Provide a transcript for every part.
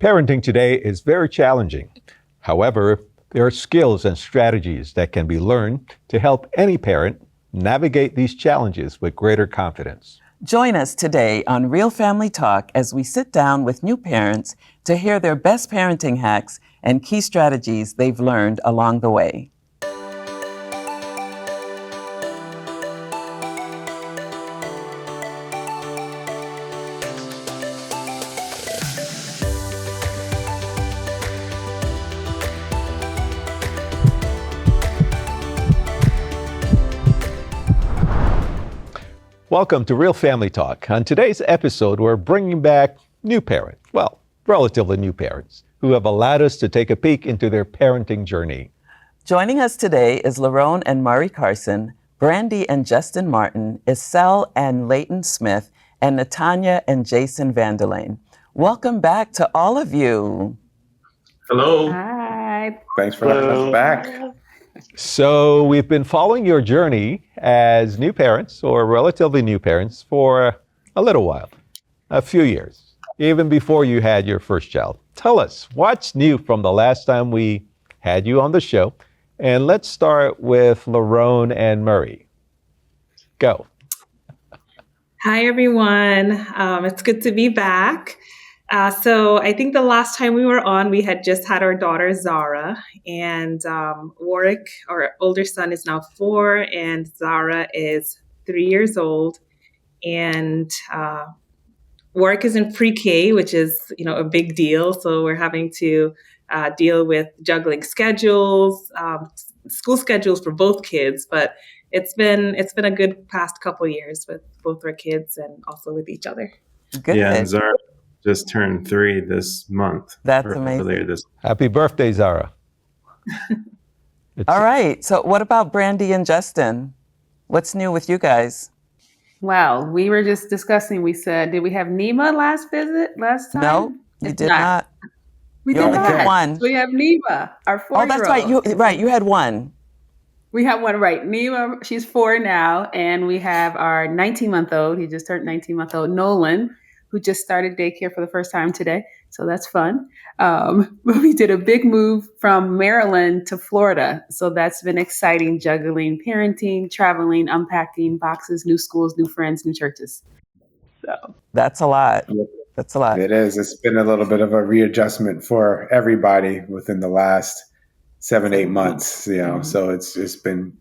Parenting today is very challenging. However, there are skills and strategies that can be learned to help any parent navigate these challenges with greater confidence. Join us today on Real Family Talk as we sit down with new parents to hear their best parenting hacks and key strategies they've learned along the way. Welcome to Real Family Talk. On today's episode, we're bringing back new parents, well, relatively new parents, who have allowed us to take a peek into their parenting journey. Joining us today is Lerone and Murray Carson, Brandy and Justin Martin, Isel and Leighton Smith, and Natanya and Jason Vanderlane. Welcome back to all of you. Hello. Hi. Thanks for having us back. So we've been following your journey as new parents or relatively new parents for a little while, a few years, even before you had your first child. Tell us, what's new from the last time we had you on the show? And let's start with Lerone and Murray. Go. Hi, everyone. It's good to be back. So I think the last time we were on, we had just had our daughter, Zara, and Warwick, our older son, is now 4, and Zara is 3 years old. And Warwick is in pre-K, which is, a big deal. So we're having to deal with juggling schedules, school schedules for both kids. But it's been a good past couple years with both our kids and also with each other. Good. Yeah, and Zara just turned 3 this month. That's amazing. Happy birthday, Zara. All right. So what about Brandy and Justin? What's new with you guys? Well, we were just discussing, we said, did we have Nima last time? No, you did not. We You did only not. had one. So we have Nima, our 4-year-old. Oh, that's right. You had one. We have one, right. Nima, she's 4 now. And we have our 19-month-old. He just turned 19-month-old, Nolan, who just started daycare for the first time today. So that's fun. But we did a big move from Maryland to Florida. So that's been exciting, juggling, parenting, traveling, unpacking, boxes, new schools, new friends, new churches. So That's a lot. That's a lot. It is. It's been a little bit of a readjustment for everybody within the last 7-8 months, So it's been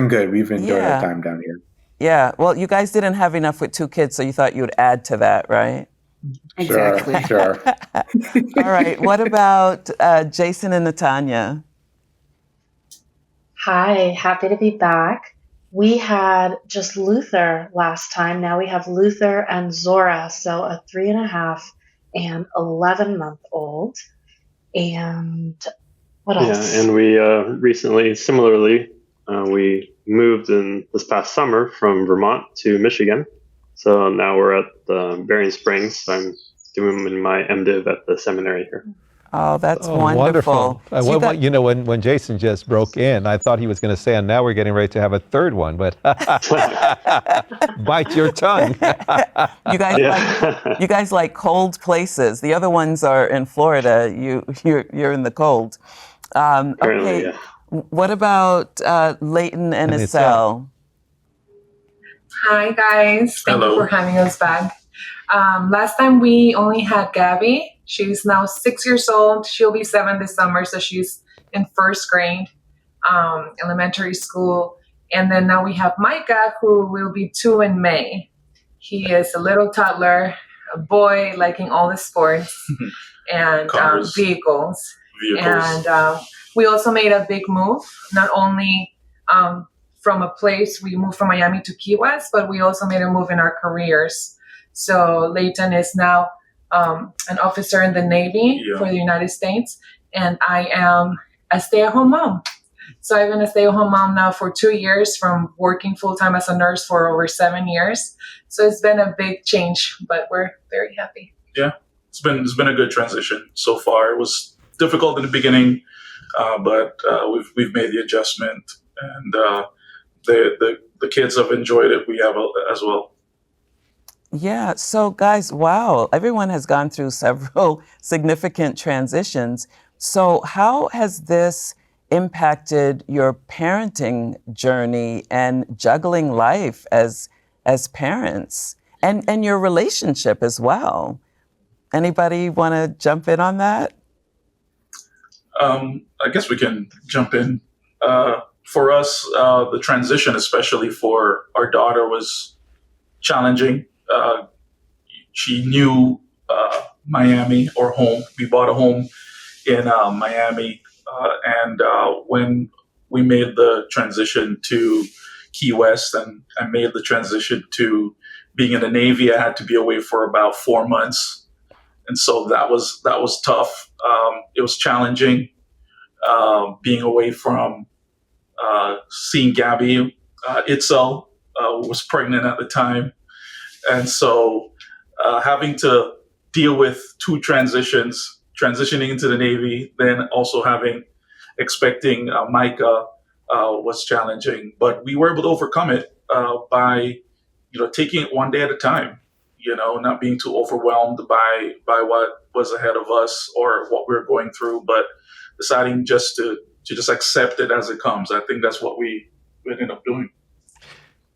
good. We've enjoyed our time down here. Yeah. Well, you guys didn't have enough with 2 kids, so you thought you would add to that, right? exactly. Sure. All right. What about Jason and Natanya? Hi, happy to be back. We had just Luther last time. Now we have Luther and Zora, so a 3.5 and 11-month-old. And what else? Yeah, and we recently, similarly, we moved in this past summer from Vermont to Michigan. So now we're at Berrien Springs. I'm doing my MDiv at the seminary here. Oh, that's wonderful. When Jason just broke in, I thought he was going to say, and now we're getting ready to have a third one, but bite your tongue. You guys like cold places. The other ones are in Florida. You're in the cold. Apparently, okay. What about Leighton and Isel? Hi, guys. Thank you for having us back. Last time we only had Gabby. She's now 6 years old. She'll be 7 this summer, so she's in first grade, elementary school. And then now we have Micah, who will be 2 in May. He is a little toddler, a boy liking all the sports and vehicles. And we also made a big move, not only from a place, we moved from Miami to Key West, but we also made a move in our careers. So Leighton is now an officer in the Navy for the United States, and I am a stay-at-home mom. So I've been a stay-at-home mom now for 2 years, from working full-time as a nurse for over 7 years. So it's been a big change, but we're very happy. Yeah, it's been a good transition so far. It was difficult in the beginning, but we've made the adjustment, and the kids have enjoyed it. We have as well. Yeah. So, guys, wow, everyone has gone through several significant transitions. So, how has this impacted your parenting journey and juggling life as parents and your relationship as well? Anybody want to jump in on that? I guess we can jump in. For us, the transition, especially for our daughter, was challenging. She knew Miami or home. We bought a home in Miami, and when we made the transition to Key West, and I made the transition to being in the Navy, I had to be away for about 4 months, and so that was tough. It was challenging being away from seeing Gabby. Itzel was pregnant at the time, and so having to deal with two transitions, transitioning into the Navy, then also expecting Micah was challenging. But we were able to overcome it by taking it one day at a time. Not being too overwhelmed by what was ahead of us or what we were going through, but deciding just to just accept it as it comes. I think that's what we ended up doing.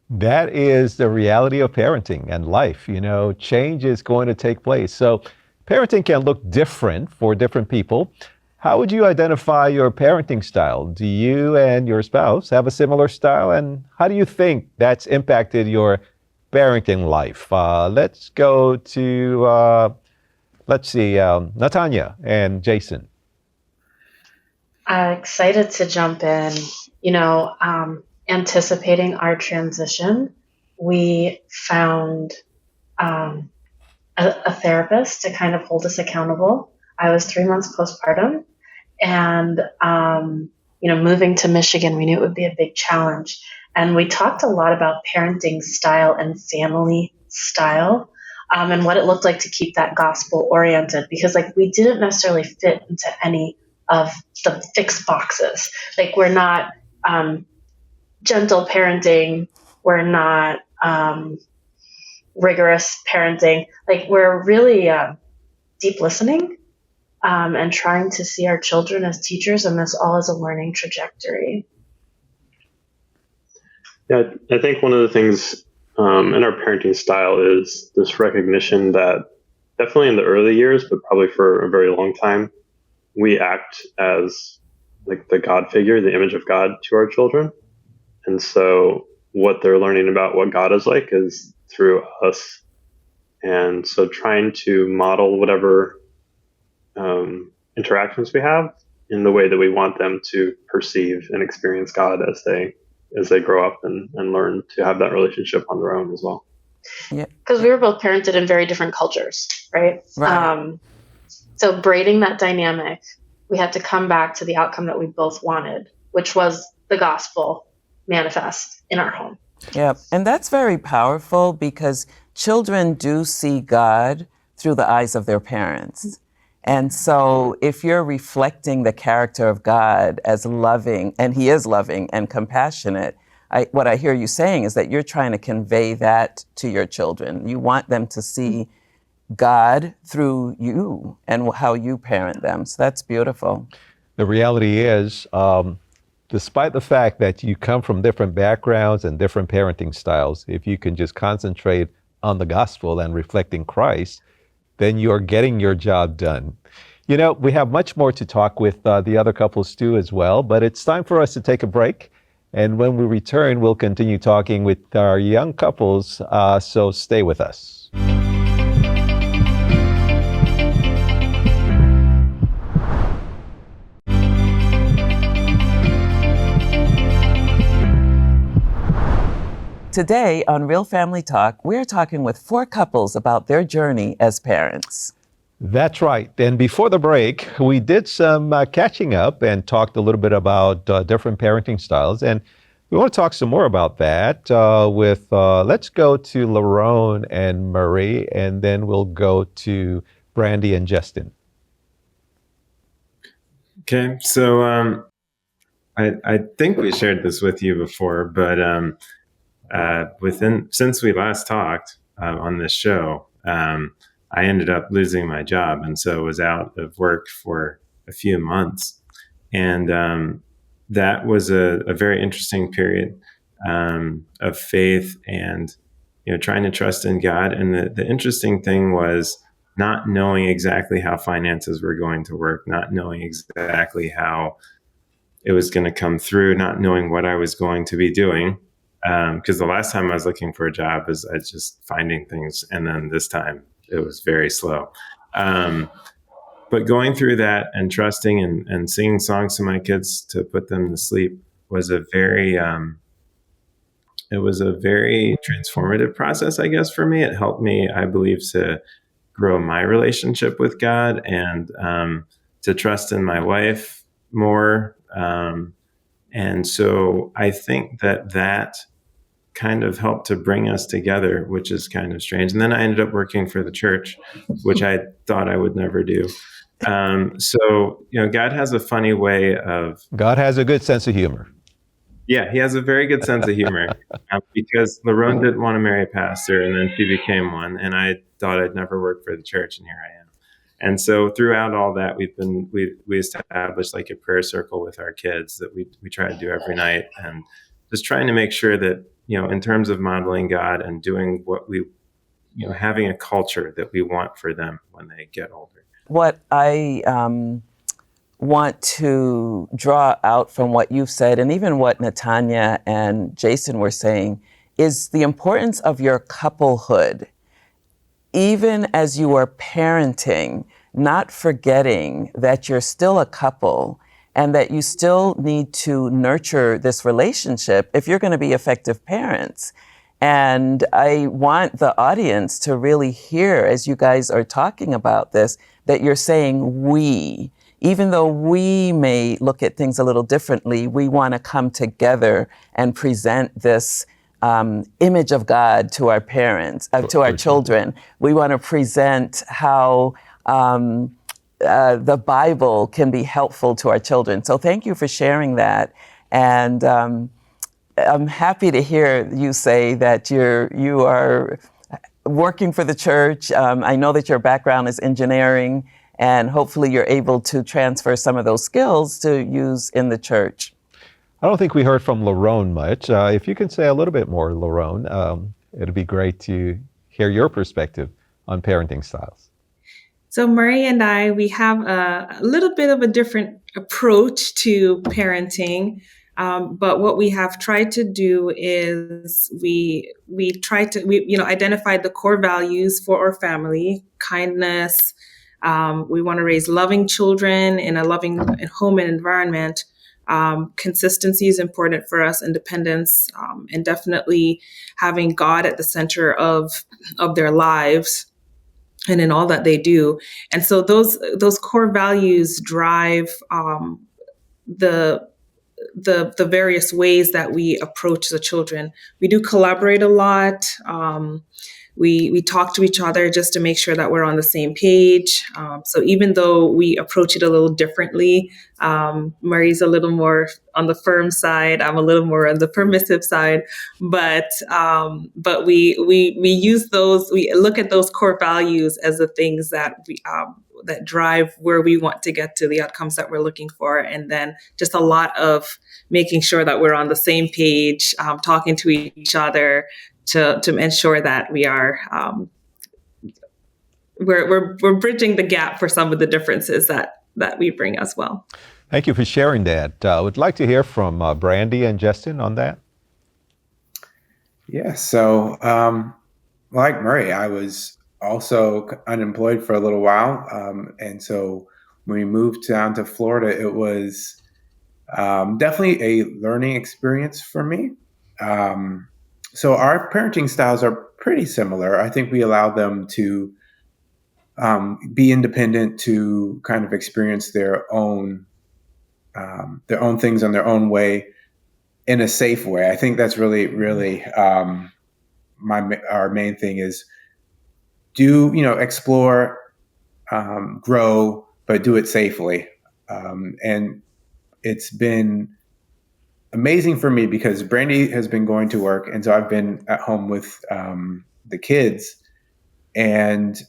That is the reality of parenting and life. Change is going to take place. So parenting can look different for different people. How would you identify your parenting style? Do you and your spouse have a similar style? And how do you think that's impacted your parenting life? Let's go to, Natanya and Jason. Excited to jump in. Anticipating our transition, we found a therapist to kind of hold us accountable. I was 3 months postpartum, and moving to Michigan, we knew it would be a big challenge. And we talked a lot about parenting style and family style, and what it looked like to keep that gospel oriented, because we didn't necessarily fit into any of the fixed boxes. We're not gentle parenting. We're not rigorous parenting. We're really deep listening and trying to see our children as teachers, and this all is a learning trajectory. Yeah, I think one of the things in our parenting style is this recognition that definitely in the early years, but probably for a very long time, we act as the God figure, the image of God to our children. And so what they're learning about what God is like is through us. And so trying to model whatever interactions we have in the way that we want them to perceive and experience God as they grow up and learn to have that relationship on their own as well. Yeah, because we were both parented in very different cultures, right? Right. So braiding that dynamic, we had to come back to the outcome that we both wanted, which was the gospel manifest in our home. Yeah, and that's very powerful because children do see God through the eyes of their parents. And so if you're reflecting the character of God as loving, and he is loving and compassionate, what I hear you saying is that you're trying to convey that to your children. You want them to see God through you and how you parent them. So that's beautiful. The reality is, despite the fact that you come from different backgrounds and different parenting styles, if you can just concentrate on the gospel and reflecting Christ, then you're getting your job done. We have much more to talk with the other couples too as well, but it's time for us to take a break. And when we return, we'll continue talking with our young couples, so stay with us. Today on Real Family Talk, we're talking with 4 couples about their journey as parents. That's right. And before the break, we did some catching up and talked a little bit about different parenting styles. And we want to talk some more about that let's go to Lerone and Murray, and then we'll go to Brandy and Justin. Okay, so I think we shared this with you before, but since we last talked, on this show, I ended up losing my job, and so was out of work for a few months. And that was a very interesting period of faith and trying to trust in God. And the interesting thing was not knowing exactly how finances were going to work, not knowing exactly how it was going to come through, not knowing what I was going to be doing. Because the last time I was looking for a job, I was just finding things, and then this time it was very slow. But going through that and trusting and singing songs to my kids to put them to sleep was a very transformative process, I guess, for me. It helped me, I believe, to grow my relationship with God and to trust in my wife more. And so I think that kind of helped to bring us together, which is kind of strange. And then I ended up working for the church, which I thought I would never do. So, God has a funny way of... God has a good sense of humor. Yeah, he has a very good sense of humor because Lerone didn't want to marry a pastor, and then she became one, and I thought I'd never work for the church, and here I am. And so throughout all that, we established like a prayer circle with our kids that we try to do every night, and just trying to make sure that, in terms of modeling God and doing what we, having a culture that we want for them when they get older. What I want to draw out from what you've said, and even what Natanya and Jason were saying, is the importance of your couplehood. Even as you are parenting, not forgetting that you're still a couple and that you still need to nurture this relationship if you're going to be effective parents. And I want the audience to really hear, as you guys are talking about this, that you're saying we. Even though we may look at things a little differently, we want to come together and present this image of God to our parents, to our children. We want to present how the Bible can be helpful to our children. So thank you for sharing that. And I'm happy to hear you say that you are working for the church. I know that your background is engineering, and hopefully you're able to transfer some of those skills to use in the church. I don't think we heard from Lerone much. If you can say a little bit more, Lerone, it'd be great to hear your perspective on parenting styles. So Murray and I, we have a little bit of a different approach to parenting. But what we have tried to do is we identified the core values for our family: kindness. We want to raise loving children in a loving home and environment. Consistency is important for us, independence, and definitely having God at the center of their lives and in all that they do. And so those core values drive the various ways that we approach the children. We do collaborate a lot. We talk to each other just to make sure that we're on the same page. So even though we approach it a little differently, Murray's a little more on the firm side. I'm a little more on the permissive side. But we use those. We look at those core values as the things that that drive where we want to get to, the outcomes that we're looking for, and then just a lot of making sure that we're on the same page, talking to each other to ensure that we are we're bridging the gap for some of the differences that we bring as well. Thank you for sharing that. I would like to hear from Brandy and Justin on that. Yeah, so like Murray, I was also unemployed for a little while. And so when we moved down to Florida, it was definitely a learning experience for me. So our parenting styles are pretty similar. I think we allow them to be independent, to kind of experience their own things on their own way in a safe way. I think that's really our main thing is explore, grow, but do it safely. And it's been amazing for me because Brandy has been going to work, and so I've been at home with the kids, and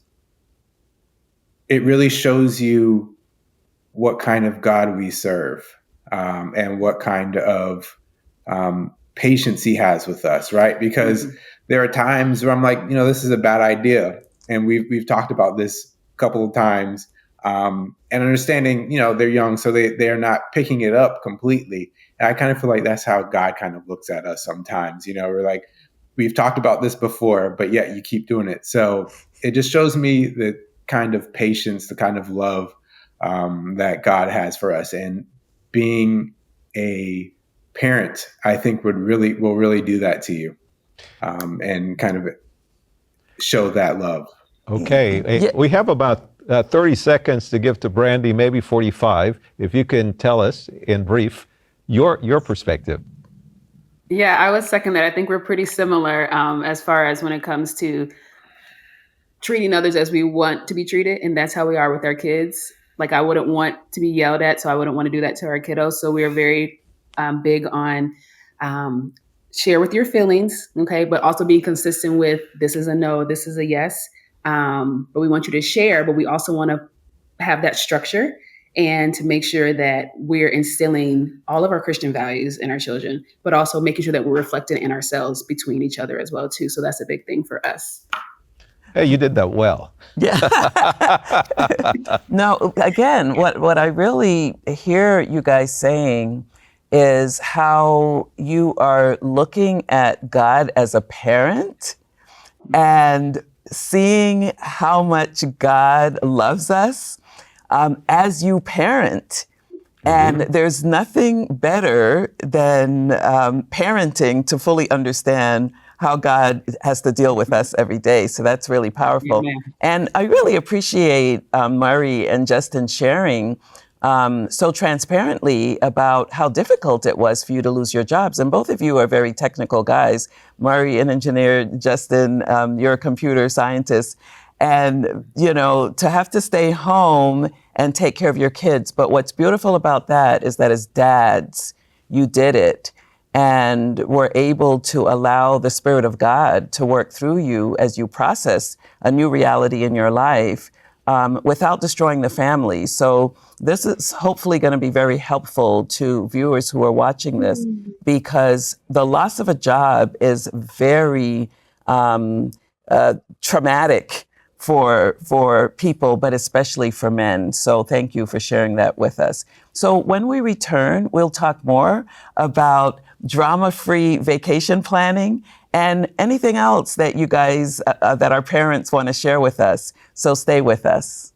it really shows you what kind of God we serve, and what kind of patience He has with us, right? Because there are times where I'm like, this is a bad idea, and we've talked about this a couple of times, and understanding, they're young, so they are not picking it up completely. And I kind of feel like that's how God kind of looks at us sometimes. We're like, we've talked about this before, but yet you keep doing it. So it just shows me the kind of patience, the kind of love that God has for us. And being a parent, I think will really do that to you, and kind of show that love. Okay, we have about 30 seconds to give to Brandy, maybe 45. If you can tell us in brief your perspective. Yeah, I would second that. I think we're pretty similar as far as when it comes to treating others as we want to be treated. And that's how we are with our kids. Like, I wouldn't want to be yelled at, so I wouldn't want to do that to our kiddos. So we are very big on share with your feelings, okay? But also be consistent with, this is a no, this is a yes. But we want you to share, but we also want to have that structure and to make sure that we're instilling all of our Christian values in our children, but also making sure that we're reflected in ourselves between each other as well, too. So that's a big thing for us. Hey, you did that well. Yeah. No, again, what I really hear you guys saying is how you are looking at God as a parent and seeing how much God loves us as you parent. And there's nothing better than parenting to fully understand how God has to deal with us every day. So that's really powerful. Amen. And I really appreciate Murray and Justin sharing so transparently about how difficult it was for you to lose your jobs. And both of you are very technical guys. Murray, an engineer, Justin, you're a computer scientist. And, to have to stay home and take care of your kids. But what's beautiful about that is that as dads, you did it and were able to allow the Spirit of God to work through you as you process a new reality in your life without destroying the family. So this is hopefully going to be very helpful to viewers who are watching this, because the loss of a job is very traumatic for people, but especially for men. So thank you for sharing that with us. So when we return, we'll talk more about drama-free vacation planning and anything else that you guys, that our parents want to share with us. So stay with us.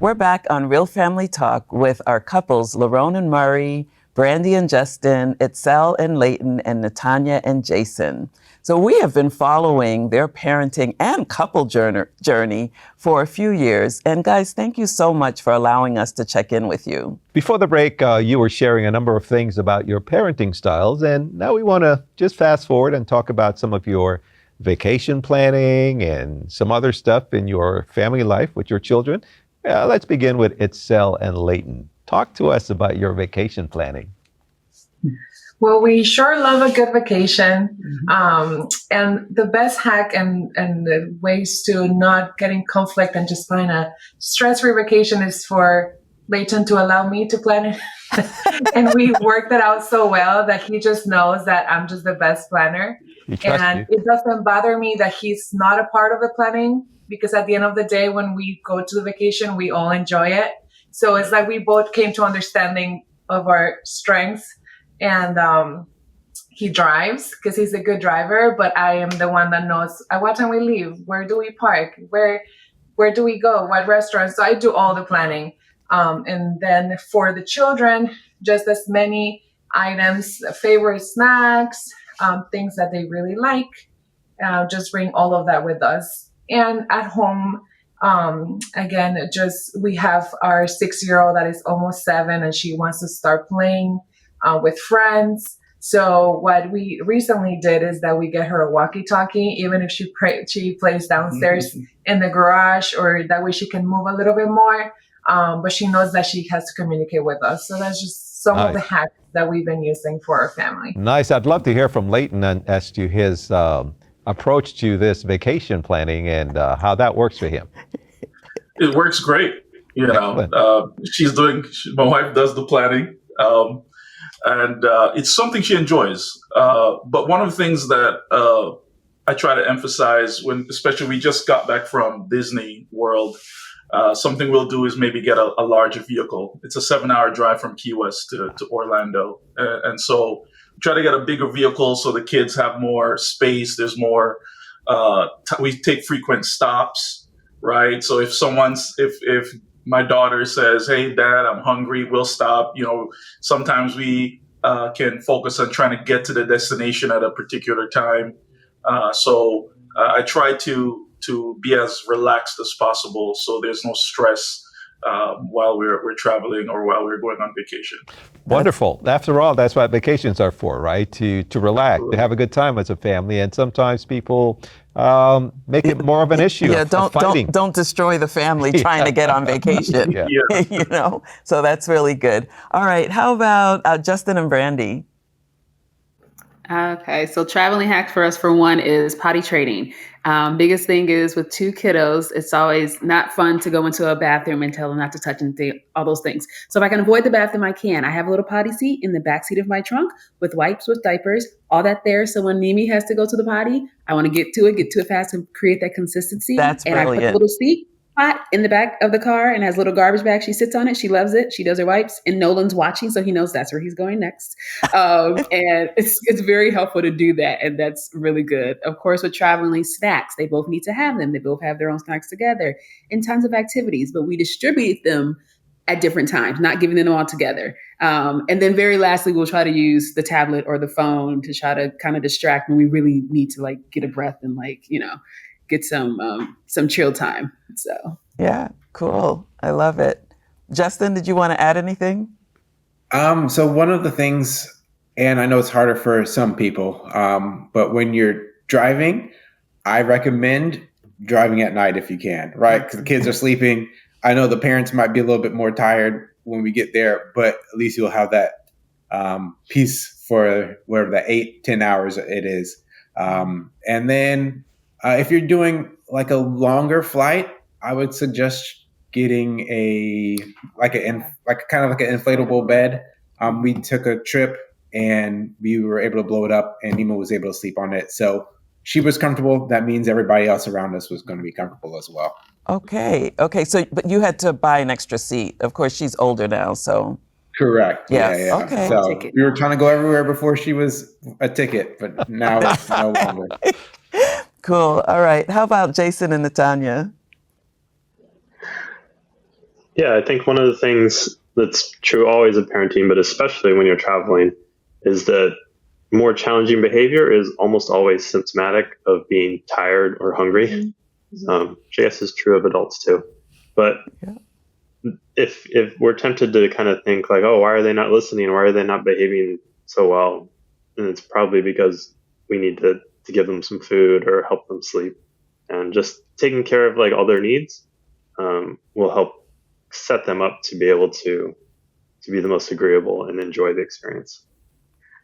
We're back on Real Family Talk with our couples, Lerone and Murray, Brandy and Justin, Itzel and Leighton, and Natanya and Jason. So we have been following their parenting and couple journey for a few years. And guys, thank you so much for allowing us to check in with you. Before the break, you were sharing a number of things about your parenting styles. And now we want to just fast forward and talk about some of your vacation planning and some other stuff in your family life with your children. Let's begin with Itzel and Leighton. Talk to us about your vacation planning. Well, we sure love a good vacation. And the best hack and the ways to not get in conflict and just plan a stress-free vacation is for Leighton to allow me to plan it. And we worked it out so well that he just knows that I'm just the best planner. And it doesn't bother me that he's not a part of the planning, because at the end of the day, when we go to the vacation, we all enjoy it. So it's like we both came to understanding of our strengths. And he drives because he's a good driver, but I am the one that knows at what time we leave, where do we park, where do we go, what restaurants. So I do all the planning. And then for the children, just as many items, favorite snacks, things that they really like, just bring all of that with us. And at home, again, we have our 6-year-old that is almost 7, and she wants to start playing with friends. So what we recently did is that we get her a walkie-talkie, even if she plays downstairs in the garage, or that way she can move a little bit more. But she knows that she has to communicate with us. So that's just some of the Nice. hacks that we've been using for our family. Nice. I'd love to hear from Leighton as to his approach to this vacation planning and how that works for him. It works great. Excellent. My wife does the planning. And it's something she enjoys. But one of the things that I try to emphasize especially we just got back from Disney World, something we'll do is maybe get a larger vehicle. It's a 7-hour drive from Key West to Orlando. And so try to get a bigger vehicle so the kids have more space. There's more, we take frequent stops, right? So if my daughter says, "Hey, Dad, I'm hungry," we'll stop. Sometimes we can focus on trying to get to the destination at a particular time. So I try to be as relaxed as possible, so there's no stress while we're traveling or while we're going on vacation. Wonderful. After all, that's what vacations are for, right? To relax, to have a good time as a family. And sometimes people make it more of an issue. Yeah, of fighting. don't destroy the family trying to get on vacation. Yeah. So that's really good. All right, how about Justin and Brandy? Okay, so traveling hack for us, for one, is potty training. Biggest thing is with 2 kiddos, it's always not fun to go into a bathroom and tell them not to touch anything, all those things. So if I can avoid the bathroom, I can. I have a little potty seat in the back seat of my trunk with wipes, with diapers, all that there. So when Mimi has to go to the potty, I want to get to it fast and create that consistency. That's and brilliant. I put a little seat pot in the back of the car and has a little garbage bag. She sits on it. She loves it. She does her wipes, and Nolan's watching, so he knows that's where he's going next. And it's very helpful to do that, and that's really good. Of course, with traveling, snacks, they both need to have them. They both have their own snacks together, and tons of activities, but we distribute them at different times, not giving them all together. And then very lastly, we'll try to use the tablet or the phone to try to kind of distract when we really need to get a breath and get some chill time. So yeah, cool. I love it. Justin, did you want to add anything? So one of the things, and I know it's harder for some people, but when you're driving, I recommend driving at night if you can, right? Because the kids are sleeping. I know the parents might be a little bit more tired when we get there, but at least you'll have that peace for whatever the 8-10 hours it is. And then if you're doing a longer flight, I would suggest getting kind of like an inflatable bed. We took a trip and we were able to blow it up, and Nima was able to sleep on it. So she was comfortable. That means everybody else around us was going to be comfortable as well. Okay. So, but you had to buy an extra seat. Of course, she's older now, so. Correct. Yes. Yeah. Okay. So we were trying to go everywhere before she was a ticket, but now it's no longer. Cool. All right. How about Jason and Natanya? Yeah, I think one of the things that's true always in parenting, but especially when you're traveling, is that more challenging behavior is almost always symptomatic of being tired or hungry. Mm-hmm. Which I guess is true of adults too. But if we're tempted to kind of think oh, why are they not listening? Why are they not behaving so well? And it's probably because we need to give them some food or help them sleep. And just taking care of all their needs will help set them up to be able to be the most agreeable and enjoy the experience.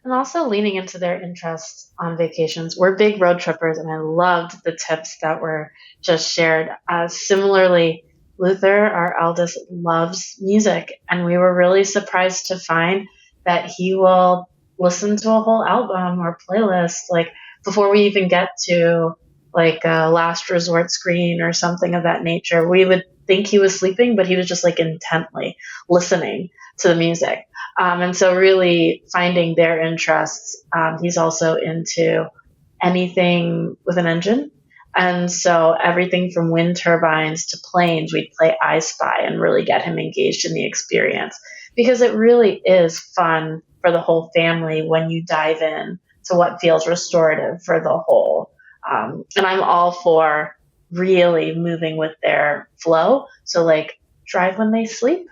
And also leaning into their interests on vacations. We're big road trippers, and I loved the tips that were just shared. Similarly, Luther, our eldest, loves music, and we were really surprised to find that he will listen to a whole album or playlist before we even get to a last resort screen or something of that nature. We would think he was sleeping, but he was just intently listening to the music. And so really finding their interests. He's also into anything with an engine. And so everything from wind turbines to planes, we'd play I Spy and really get him engaged in the experience, because it really is fun for the whole family when you dive in to what feels restorative for the whole. And I'm all for really moving with their flow. So drive when they sleep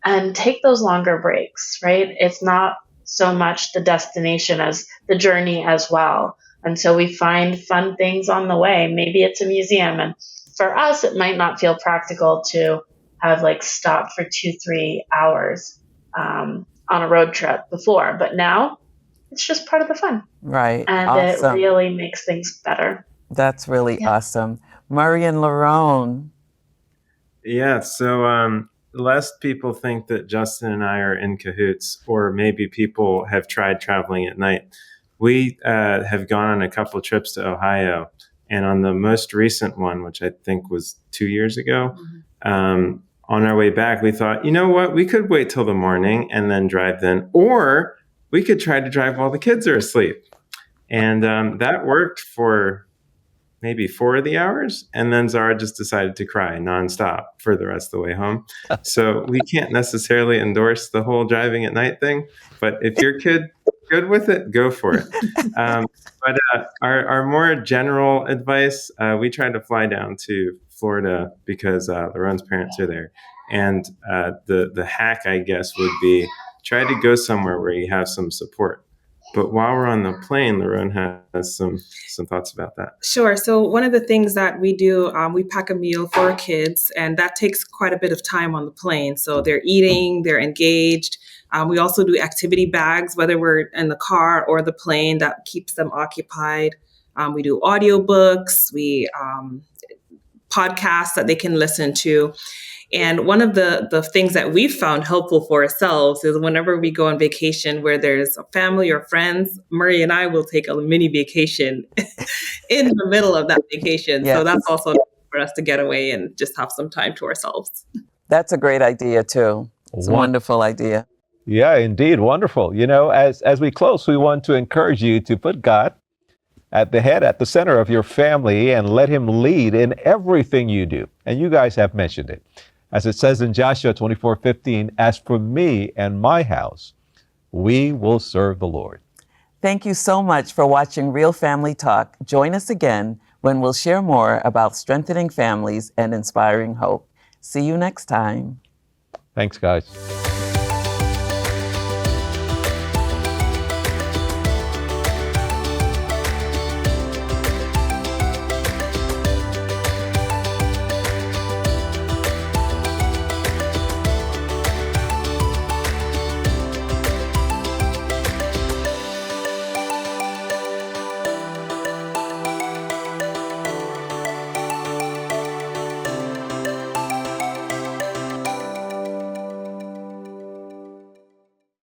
and take those longer breaks, right? It's not so much the destination as the journey as well. And so we find fun things on the way. Maybe it's a museum. And for us, it might not feel practical to have like stopped for 2-3 hours on a road trip before, but now it's just part of the fun. Right. And Awesome. it really makes things better. That's really awesome. Murray and Lerone. Yeah. So lest people think that Justin and I are in cahoots, or maybe people have tried traveling at night. We have gone on a couple trips to Ohio, and on the most recent one, which I think was 2 years ago, on our way back, we thought, you know what, we could wait till the morning and then drive then, or we could try to drive while the kids are asleep. And that worked for maybe 4 of the hours. And then Zara just decided to cry nonstop for the rest of the way home. So we can't necessarily endorse the whole driving at night thing, but if your kid good with it, go for it. But our more general advice, we tried to fly down to Florida because Laron's parents are there. And the hack, I guess, would be try to go somewhere where you have some support. But while we're on the plane, Laron has some thoughts about that. Sure. So one of the things that we do, we pack a meal for our kids, and that takes quite a bit of time on the plane. So they're eating, they're engaged. We also do activity bags, whether we're in the car or the plane, that keeps them occupied. We do audiobooks, we podcasts that they can listen to. And one of the things that we've found helpful for ourselves is whenever we go on vacation where there's a family or friends, Murray and I will take a mini vacation in the middle of that vacation. Yes. So that's also for us to get away and just have some time to ourselves. That's a great idea, too. It's a wonderful idea. Yeah, indeed. Wonderful. You know, as we close, we want to encourage you to put God at the center of your family, and let him lead in everything you do. And you guys have mentioned it. As it says in Joshua 24:15, as for me and my house, we will serve the Lord. Thank you so much for watching Real Family Talk. Join us again when we'll share more about strengthening families and inspiring hope. See you next time. Thanks, guys.